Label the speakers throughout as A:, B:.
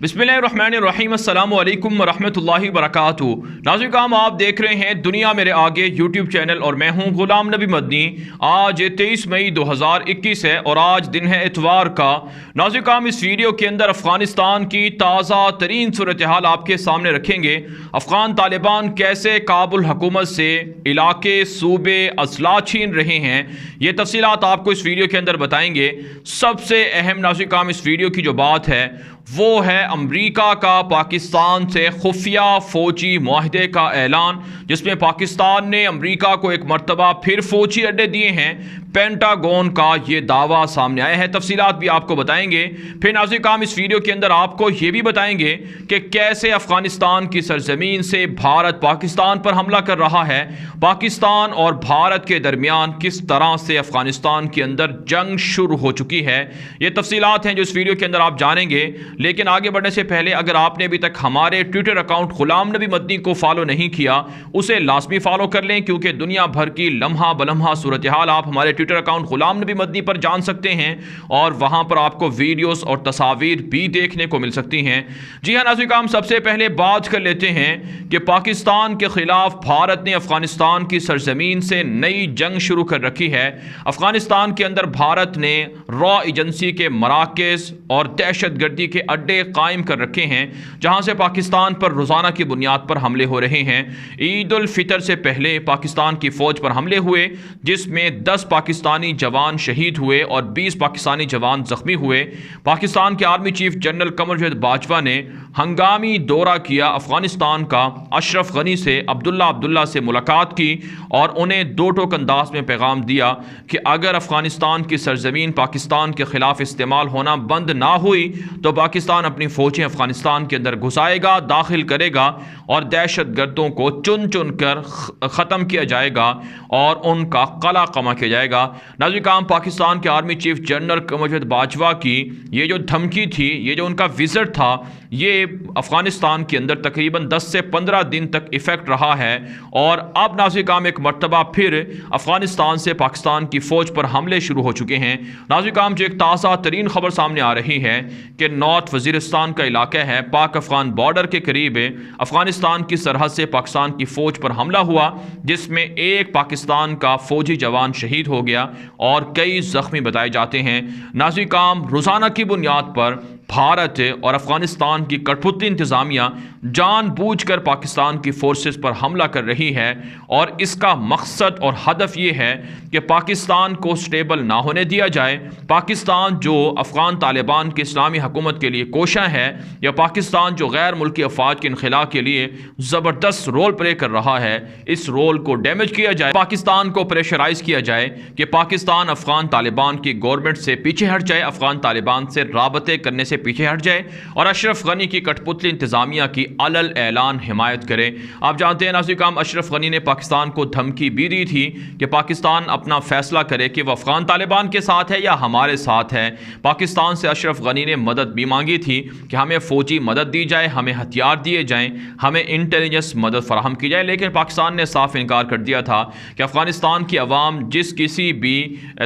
A: बिस्मिल्लाहिर्रहमानिर्रहीम अस्सलामु अलैकुम वरहमतुल्लाहि वबरकातुहू। नाज़रीन, आप देख रहे हैं दुनिया मेरे आगे यूट्यूब चैनल और मैं हूं गुलाम नबी मदनी। आज 23 मई 2021 है और आज दिन है इतवार का। नाज़रीन, इस वीडियो के अंदर अफ़गानिस्तान की ताज़ा तरीन सूरत हाल आपके सामने रखेंगे। अफ़गान तालिबान कैसे काबुल हुकूमत से इलाके सूबे असला छीन रहे हैं, ये तफसीलात आपको इस वीडियो के अंदर बताएंगे। सबसे अहम नाज़रीन इस वीडियो की जो बात है वो है अमेरिका का पाकिस्तान से खुफिया फ़ौजी मुआहदे का ऐलान, जिसमें पाकिस्तान ने अमेरिका को एक मरतबा फिर फ़ौजी अड्डे दिए हैं। पेंटागन का ये दावा सामने आया है, तफसीलात भी आपको बताएंगे। फिर नाज़रीन, इस वीडियो के अंदर आपको ये भी बताएंगे कि कैसे अफ़गानिस्तान की सरजमीन से भारत पाकिस्तान पर हमला कर रहा है। पाकिस्तान और भारत के दरमियान किस तरह से अफ़गानिस्तान के अंदर जंग शुरू हो चुकी है, ये तफसीलात हैं जो इस वीडियो के अंदर आप जानेंगे। लेकिन आगे बढ़ने से पहले अगर आपने अभी तक हमारे ट्विटर अकाउंट गुलाम नबी मदनी को फॉलो नहीं किया, उसे लाजमी फॉलो कर लें, क्योंकि दुनिया भर की लम्हा बलम्हा सूरत हाल आप हमारे ट्विटर अकाउंट गुलाम नबी मदनी पर जान सकते हैं और वहां पर आपको वीडियोस और तस्वीर भी देखने को मिल सकती हैं। जी हाँ नाज़रीन, हम सबसे पहले बात कर लेते हैं कि पाकिस्तान के खिलाफ भारत ने अफगानिस्तान की सरजमीन से नई जंग शुरू कर रखी है। अफगानिस्तान के अंदर भारत ने रॉ एजेंसी के मराकज़ और दहशतगर्दी के अड्डे कायम कर रखे हैं, जहां से पाकिस्तान पर रोजाना की बुनियाद पर हमले हो रहे हैं। ईद उल फितर से पहले पाकिस्तान की फौज पर हमले हुए, जिसमें 10 पाकिस्तानी जवान शहीद हुए और 20 पाकिस्तानी जवान जख्मी हुए। पाकिस्तान के आर्मी चीफ जनरल कमर बाजवा ने हंगामी दौरा किया अफगानिस्तान का, अशरफ गनी से अब्दुल्ला से मुलाकात की और उन्हें दो टोक अंदाज में पैगाम दिया कि अगर अफगानिस्तान की सरजमीन पाकिस्तान के खिलाफ इस्तेमाल होना बंद ना हुई तो पाकिस्तान अपनी फौजें अफगानिस्तान के अंदर घुसाएगा, दाखिल करेगा और दहशतगर्दों को चुन चुन कर ख़त्म किया जाएगा और उनका कला कमा किया जाएगा। नाज़रीन, पाकिस्तान के आर्मी चीफ जनरल कमर बाजवा की ये जो धमकी थी, ये जो उनका विजिट था, ये अफगानिस्तान के अंदर तकरीबन 10 से 15 दिन तक इफ़ेक्ट रहा है। और अब नाज़रीन, एक मरतबा फिर अफगानिस्तान से पाकिस्तान की फ़ौज पर हमले शुरू हो चुके हैं। नाज़रीन, जो एक ताज़ा तरीन खबर सामने आ रही है कि नॉर्थ वज़ीरिस्तान का इलाका है, पाक अफ़गान बॉर्डर के करीब अफ़गानिस्तान की सरहद से पाकिस्तान की फ़ौज पर हमला हुआ, जिसमें एक पाकिस्तान का फ़ौजी जवान शहीद हो गया और कई ज़ख्मी बताए जाते हैं। नाज़रीन, रोज़ाना की बुनियाद पर भारत और अफगानिस्तान की कठपुतली इंतज़ामिया जानबूझकर पाकिस्तान की फोर्सेस पर हमला कर रही है और इसका मकसद और हदफ ये है कि पाकिस्तान को स्टेबल ना होने दिया जाए। पाकिस्तान जो अफ़गान तालिबान की इस्लामी हुकूमत के लिए कोशा है, या पाकिस्तान जो गैर मुल्की अफवाज के इनखिला के लिए ज़बरदस्त रोल प्ले कर रहा है, इस रोल को डैमेज किया जाए, पाकिस्तान को प्रेशराइज किया जाए कि पाकिस्तान अफ़गान तालिबान की गवर्नमेंट से पीछे हट जाए, अफ़गान तालिबान से राबते करने से पीछे हट जाए और अशरफ गनी की कठपुतली इंतजामिया की अलल ऐलान हिमायत करे। आप जानते हैं नाज़रीन, अशरफ गनी ने पाकिस्तान को धमकी भी दी थी कि पाकिस्तान अपना फैसला करे कि वह अफगान तालिबान के साथ है या हमारे साथ है। पाकिस्तान से अशरफ गनी ने मदद भी मांगी थी कि हमें फौजी मदद दी जाए, हमें हथियार दिए जाएं, हमें इंटेलिजेंस मदद फराहम की जाए, लेकिन पाकिस्तान ने साफ इनकार कर दिया था कि अफगानिस्तान की अवाम जिस किसी भी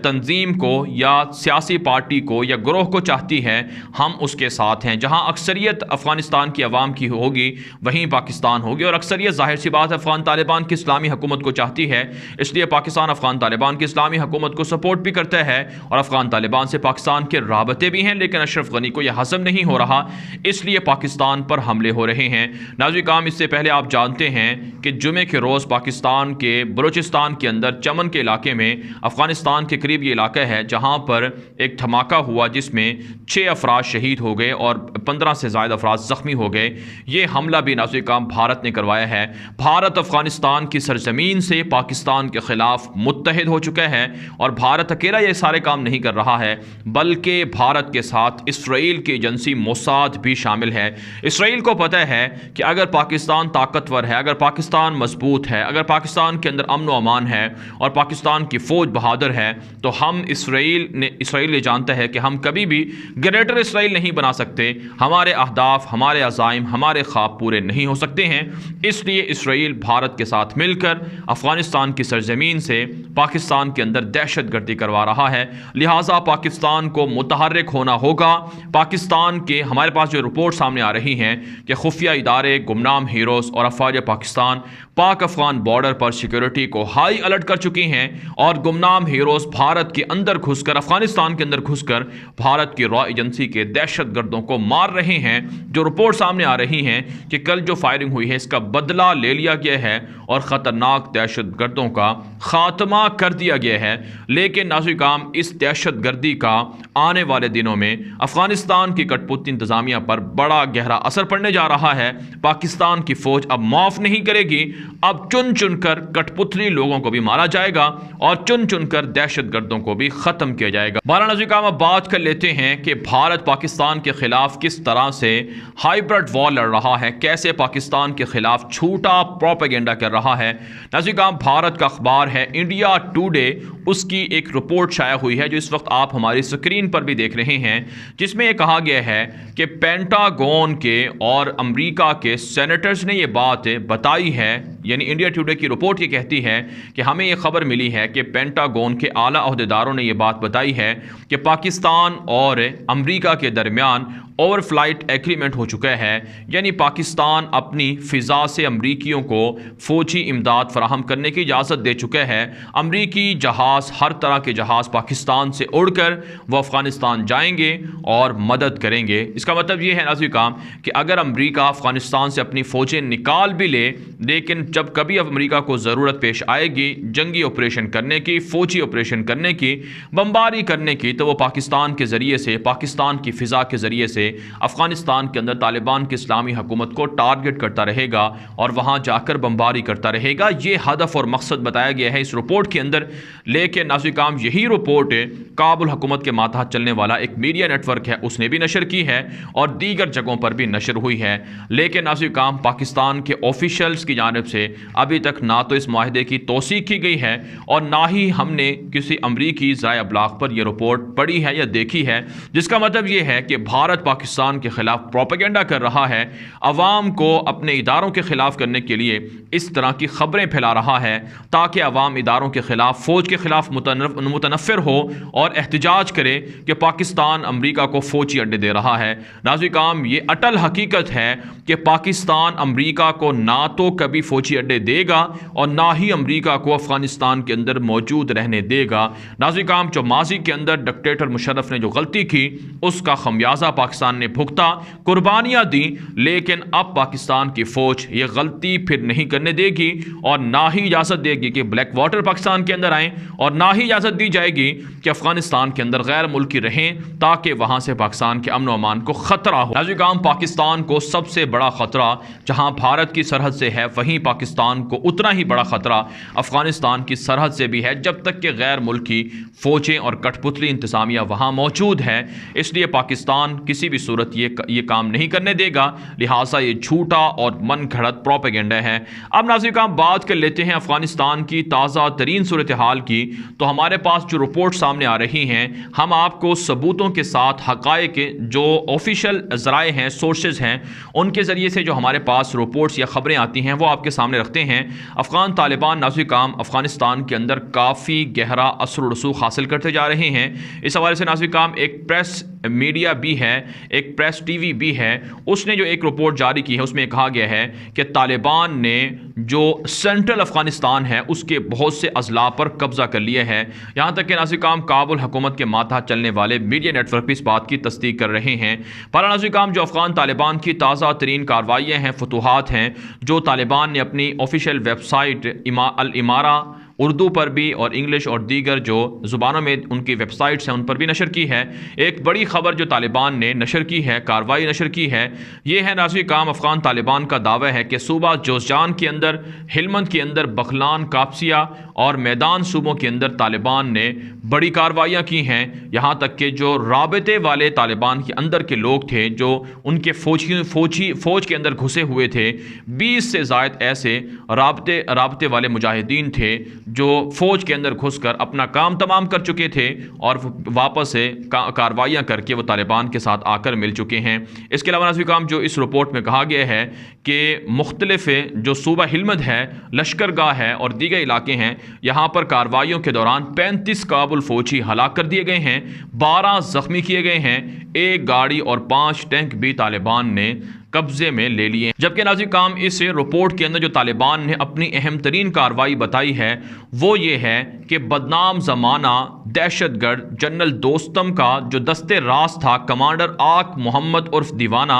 A: तंजीम को या सियासी पार्टी को या ग्रोह को चाहती है, हम उसके साथ हैं। जहां अक्सरियत अफगानिस्तान की अवाम की होगी वहीं पाकिस्तान होगी, और अक्सरियत जाहिर सी बात है अफगान तालिबान की इस्लामी हुकूमत को चाहती है, इसलिए पाकिस्तान अफगान तालिबान की इस्लामी हुकूमत को सपोर्ट भी करता है और अफगान तालिबान से पाकिस्तान के राबते भी हैं। लेकिन अशरफ गनी को यह हजम नहीं हो रहा, इसलिए पाकिस्तान पर हमले हो रहे हैं। नाज़रीन, इससे पहले आप जानते हैं कि जुमे के रोज़ पाकिस्तान के बलूचिस्तान के अंदर चमन के इलाके में अफगानिस्तान के करीब ये इलाका है जहाँ पर एक धमाका हुआ जिसमें 6 अफराद शहीद हो गए और 15 से ज़्यादा अफराद ज़ख्मी हो गए। ये हमला भी नाज़रीन भारत ने करवाया है। भारत अफ़गानिस्तान की सरजमीन से पाकिस्तान के ख़िलाफ़ मुत्तहिद हो चुका है और भारत अकेला ये सारे काम नहीं कर रहा है, बल्कि भारत के साथ इसराइल की एजेंसी मोसाद भी शामिल है। इसराइल को पता है कि अगर पाकिस्तान ताकतवर है, अगर पाकिस्तान मजबूत है, अगर पाकिस्तान के अंदर अमन व अमान है और पाकिस्तान की फ़ौज बहादुर है, तो हम इसराइल ने जानता है कि हम कभी भी ग्रेटर इसराइल नहीं बना सकते, हमारे अहदाफ, हमारे अज़ाइम, हमारे ख्वाब पूरे नहीं हो सकते हैं। इसलिए इसराइल भारत के साथ मिलकर अफ़गानिस्तान की सरजमीन से पाकिस्तान के अंदर दहशतगर्दी करवा रहा है। लिहाजा पाकिस्तान को मुतहर्रिक होना होगा। पाकिस्तान के हमारे पास जो रिपोर्ट सामने आ रही हैं कि खुफिया इदारे, गुमनाम हीरोज़ और अफवाज पाकिस्तान पाक अफगान बॉर्डर पर सिक्योरिटी को हाई अलर्ट कर चुकी हैं और गुमनाम हीरोज़ भारत के अंदर घुसकर, अफगानिस्तान के अंदर घुसकर भारत की रॉ एजेंसी के दहशतगर्दों को मार रहे हैं। जो रिपोर्ट सामने आ रही हैं कि कल जो फायरिंग हुई है इसका बदला ले लिया गया है और ख़तरनाक दहशतगर्दों का खात्मा कर दिया गया है। लेकिन नाज़रीन काम, इस दहशतगर्दी का आने वाले दिनों में अफगानिस्तान की कठपुतली इंतज़ामिया पर बड़ा गहरा असर पड़ने जा रहा है। पाकिस्तान की फ़ौज अब माफ़ नहीं करेगी, अब चुन चुन कर कठपुतली लोगों को भी मारा जाएगा और चुन चुन कर दहशतगर्दों को भी ख़त्म किया जाएगा। बारह नाज़रीन काम, अब बात कर लेते हैं कि भारत पाकिस्तान के खिलाफ किस तरह से हाइब्रिड वॉर लड़ रहा है, कैसे पाकिस्तान के खिलाफ झूठा प्रोपेगेंडा कर रहा है। नाज़रीन काम, भारत का अखबार है इंडिया टुडे, उसकी एक रिपोर्ट शाया हुई है जो इस वक्त आप हमारी स्क्रीन पर भी देख रहे हैं, जिसमें यह कहा गया है कि पेंटागन के और अमेरिका के सेनेटर्स ने यह बात बताई है, यानी इंडिया टुडे की रिपोर्ट ये कहती है कि हमें यह खबर मिली है कि पेंटागन के आला अहदेदारों ने यह बात बताई है कि पाकिस्तान और अमेरिका के दरमियान ओवरफ्लाइट एग्रीमेंट हो चुका है, यानी पाकिस्तान अपनी फ़िज़ा से अमरीकियों को फ़ौजी इमदाद फराहम करने की इजाज़त दे चुका है। अमरीकी जहाज़, हर तरह के जहाज़ पाकिस्तान से उड़कर वो अफ़गानिस्तान जाएंगे और मदद करेंगे। इसका मतलब ये है नाज़रीन काम कि अगर अमरीका अफ़गानिस्तान से अपनी फ़ौजें निकाल भी ले, लेकिन जब कभी अमरीका को ज़रूरत पेश आएगी जंगी ऑपरेशन करने की, फ़ौजी ऑपरेशन करने की, बमबारी करने की, तो वो पाकिस्तान के ज़रिए से, पाकिस्तान की फ़िज़ा के ज़रिए से अफगानिस्तान के अंदर तालिबान की इस्लामी हुकूमत को टारगेट करता रहेगा और वहां जाकर बमबारी करता रहेगा। ये हदफ और मकसद बताया गया है इस रिपोर्ट के अंदर। लेकिन नाज़रीन काम, यही रिपोर्ट काबुल हुकूमत के मातहत चलने वाला एक मीडिया नेटवर्क है उसने भी नशर की है और दीगर जगहों पर भी नशर हुई है। लेकिन नाज़रीन काम, पाकिस्तान के ऑफिशियल्स की जानिब से अभी तक ना तो इस माहदे की तौसीक की गई है और ना ही हमने किसी अमरीकी ज़राए अबलाग पर यह रिपोर्ट पढ़ी है या देखी है, जिसका मतलब यह है कि भारत पाकिस्तान के खिलाफ प्रोपेगेंडा कर रहा है, अवाम को अपने इदारों के खिलाफ करने के लिए इस तरह की खबरें फैला रहा है ताकि अवाम इदारों के खिलाफ, फौज के खिलाफ मुतनफ़िर हो और एहतजाज करे कि पाकिस्तान अमरीका को फौजी अड्डे दे रहा है। नाज़रीन काम, ये अटल हकीकत है कि पाकिस्तान अमरीका को ना तो कभी फौजी अड्डे देगा और ना ही अमरीका को अफगानिस्तान के अंदर मौजूद रहने देगा। नाज़रीन काम, जो माजी के अंदर डिक्टेटर मुशर्रफ ने जो गलती की उसका खमियाजा पाकिस्तान ने भुगता, कुर्बानियां दी, लेकिन अब पाकिस्तान की फौज ये गलती फिर नहीं करने देगी और ना ही इजाज़त देगी कि ब्लैक वाटर पाकिस्तान के अंदर आए और ना ही इजाज़त दी जाएगी कि अफगानिस्तान के अंदर गैर मुल्की रहें ताकि वहां से पाकिस्तान के अमन व अमान को खतरा हो। नाज़रीन काम, पाकिस्तान को सबसे बड़ा खतरा जहां भारत की सरहद से है, वहीं पाकिस्तान को उतना ही बड़ा खतरा अफगानिस्तान की सरहद से भी है, जब तक कि गैर मुल्की फौजें और कठपुतली इंतजामिया वहां मौजूद है। इसलिए पाकिस्तान किसी भी सूरत ये काम नहीं करने देगा, लिहाजा ये झूठा और मन घड़त प्रोपेगेंडा है। अब नाज़रीन काम, बात कर लेते हैं अफगानिस्तान की ताज़ा तरीन सूरत हाल की। तो हमारे पास जो रिपोर्ट सामने आ रही हैं, हम आपको सबूतों के साथ हक़ाइक़ के जो ऑफिशियल ज़राए हैं, सोर्सेज हैं, उनके ज़रिए से जो हमारे पास रिपोर्ट्स या ख़बरें आती हैं वो आपके सामने रखते हैं। अफ़गान तालिबान नाज़रीन काम अफ़गानिस्तान के अंदर काफ़ी गहरा असर रसूख हासिल करते जा रहे हैं। इस हवाले से नाज़रीन काम, एक प्रेस मीडिया भी है, एक प्रेस टीवी भी है, उसने जो एक रिपोर्ट जारी की है उसमें कहा गया है कि तालिबान ने जो सेंट्रल अफ़गानिस्तान है उसके बहुत से अजला पर कब्ज़ा कर लिया है। यहाँ तक कि नाज़रीन काम, काबुल हुकूमत के मातहत चलने वाले मीडिया नेटवर्क भी इस बात की तस्दीक कर रहे हैं। पर नाज़रीन काम, जो अफ़गान तालिबान की ताज़ा तरीन कार्रवाइयाँ हैं, फतूहात हैं, जो तालिबान ने अपनी ऑफिशियल वेबसाइट अल इमारा उर्दू पर भी और इंग्लिश और दीगर जो ज़ुबानों में उनकी वेबसाइट्स हैं उन पर भी नशर की है। एक बड़ी ख़बर जो तालिबान ने नशर की है, कार्रवाई नशर की है, ये है नाज़रीन काम, अफ़गान तालिबान का दावा है कि सूबा जोज़जान के अंदर, हिलमंद के अंदर, बखलान, कापसिया और मैदान सूबों के अंदर तालिबान ने बड़ी कार्रवाइयाँ की हैं। यहाँ तक कि जो राबते वाले तालिबान के अंदर के लोग थे, जो उनके फ़ौज के अंदर घुसे हुए थे, 20 से ज़ायद ऐसे राबते वाले मुजाहिदीन थे जो फ़ौज के अंदर घुसकर अपना काम तमाम कर चुके थे और वापस से कार्रवाइयाँ करके वो तालिबान के साथ आकर मिल चुके हैं। इसके अलावा नाज़रीन किराम जो इस रिपोर्ट में कहा गया है कि मुख्तलिफ जो सूबा हिलमत है, लश्करगाह है और दीगर इलाके हैं, यहाँ पर कार्रवाइयों के दौरान 35 काबुल फ़ौजी हलाक कर दिए गए हैं, 12 ज़ख्मी किए गए हैं, 1 गाड़ी और 5 टैंक भी तालिबान ने कब्जे में ले लिए। जबकि नाज़रीन काम इस रिपोर्ट के अंदर जो तालिबान ने अपनी अहम तरीन कार्रवाई बताई है वो ये है कि बदनाम ज़माना दहशतगर्द जनरल दोस्तम का जो दस्ते रास था, कमांडर आक मोहम्मद उर्फ दीवाना,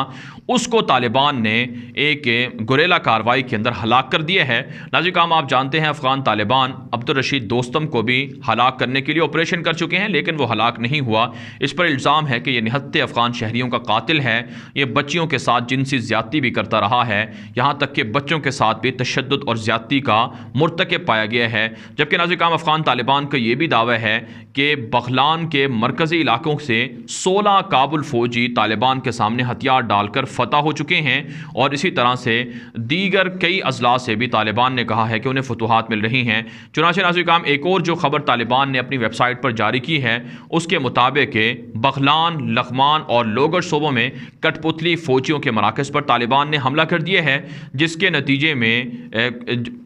A: उसको तालिबान ने एक गुरेला कार्रवाई के अंदर हलाक कर दिया है। नाज़रीन काम आप जानते हैं अफ़गान तालिबान अब्दुल रशीद दोस्तम को भी हलाक करने के लिए ऑपरेशन कर चुके हैं, लेकिन वो हलाक नहीं हुआ। इस पर इल्ज़ाम है कि ये निहत्ते अफ़गान शहरियों का कातिल है, ये बच्चियों के साथ जिनसी ज़्यादती भी करता रहा है, यहाँ तक कि बच्चों के साथ भी तशद्दुद और ज़्यादती का मुर्तकिब पाया गया है। जबकि नाज़रीन काम अफ़गान तालिबान का ये भी दावा है कि बगलान के मरकज़ी इलाकों से 16 काबुल फ़ौजी तालिबान के सामने हथियार डालकर फतह हो चुके हैं और इसी तरह से दीगर कई अजला से भी तालिबान ने कहा है कि उन्हें फतूहात मिल रही हैं। चुनांचे नाज़रीन काम एक और जो खबर तालिबान ने अपनी वेबसाइट पर जारी की है उसके मुताबिक बगलान, लखमान और लोगर सूबों में कठपुतली फ़ौजियों के मराकज़ पर तालिबान ने हमला कर दिया है, जिसके नतीजे में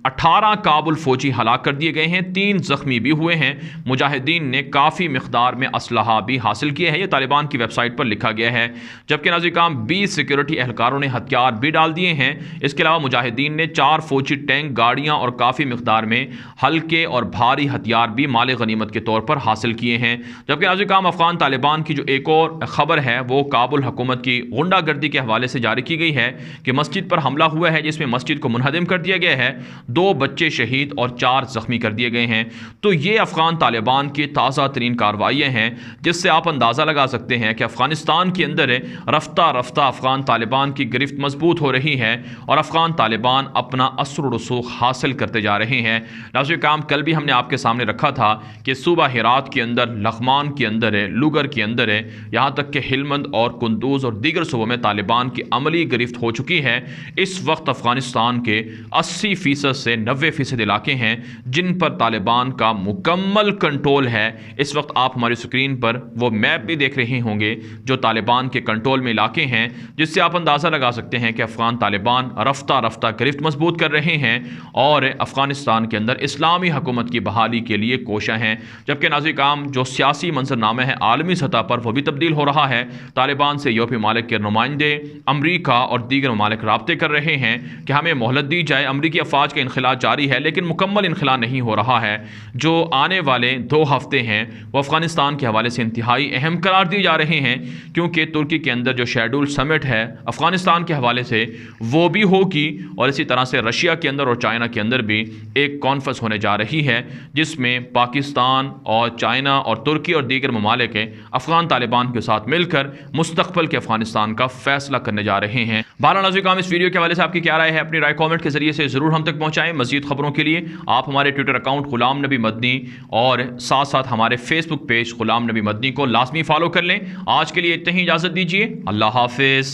A: 18 काबुल फ़ौजी हलाक कर दिए गए हैं, 3 ज़ख्मी भी हुए हैं। मुजाहिदीन ने काफ़ी मिक़दार में असलहा भी हासिल किए हैं, ये तालिबान की वेबसाइट पर लिखा गया है। जबकि नाज़रीन काम 20 सिक्योरिटी एहलकारों ने हथियार भी डाल दिए हैं। इसके अलावा मुजाहिदीन ने 4 फ़ौजी टैंक, गाड़ियाँ और काफ़ी मिक़दार में हल्के और भारी हथियार भी माल गनीमत के तौर पर हासिल किए हैं। जबकि नाज़रीन काम अफ़गान तालिबान की जो एक और ख़बर है वो काबुल हुकूमत की गुंडागर्दी के हवाले से जारी की गई है कि मस्जिद पर हमला हुआ है, जिसमें मस्जिद को मुनहदम कर दिया गया है, 2 बच्चे शहीद और 4 ज़ख्मी कर दिए गए हैं। तो ये अफ़गान तालिबान की ताज़ा तरीन कार्रवाइयाँ हैं, जिससे आप अंदाज़ा लगा सकते हैं कि अफ़गानिस्तान के अंदर रफ्ता रफ्ता अफ़गान तालिबान की गिरफ्त मजबूत हो रही है और अफ़गान तालिबान अपना असर व रसूख हासिल करते जा रहे हैं। नाज़रीन काम कल भी हमने आपके सामने रखा था कि सूबा हिरात के अंदर, लखमान के अंदर है, लुगर के अंदर है, यहाँ तक कि हिलमंद और कुंदूज और दीगर सूबों में तालिबान की अमली गिरफ्त हो चुकी है। इस वक्त अफ़गानिस्तान के 80% से 90% इलाके हैं जिन पर तालिबान का मुकम्मल कंट्रोल है। इस वक्त आप हमारी स्क्रीन पर वो मैप भी देख रहे होंगे जो तालिबान के कंट्रोल में इलाके हैं, जिससे आप अंदाज़ा लगा सकते हैं कि अफ़गान तालिबान रफ्ता रफ्ता गिरफ्त मजबूत कर रहे हैं और अफ़गानिस्तान के अंदर इस्लामी हुकूमत की बहाली के लिए कोशा हैं। जबकि नाज़रीन काम जो सियासी मंजरनामा है आलमी सतह पर वो भी तब्दील हो रहा है। तालिबान से यूरोपीय ममालिक के नुमाइंदे, अमरीका और दीगर ममालिक राब्ते कर रहे हैं कि हमें मोहलत दी जाए। अमरीकी अफवाज का इनखला जारी है, लेकिन मुकम्मल इनखला नहीं हो रहा है। जो आने वाले 2 हफ्ते हैं वो अफ़गानिस्तान के हवाले से इंतहाई अहम करार दिए जा रहे हैं, क्योंकि तुर्की के अंदर जो शेड्यूल समिट है अफ़गानिस्तान के हवाले से वो भी होगी और इसी तरह से रशिया के अंदर और चाइना के अंदर भी एक कॉन्फ्रेंस होने जा रही है, जिसमें पाकिस्तान और चाइना और तुर्की और दीगर ममालिक अफ़गान तालिबान के साथ मिलकर मुस्तक़बिल के अफ़गानिस्तान का फ़ैसला करने जा रहे हैं। बहरहाल नाज़रीन काम इस वीडियो के हवाले से आपकी क्या राय है, अपनी राय कमेंट के जरिए से ज़रूर हम तक पहुँचाएँ। मज़ीद खबरों के लिए आप हमारे ट्विटर अकाउंट ग़ुलाम नबी मदनी और साथ साथ हमारे फेसबुक पेज ग़ुलाम नबी मदनी को लाजमी फॉलो कर लें। आज के लिए इतनी ही इजाज़त दीजिए। अल्लाह हाफ़िज़।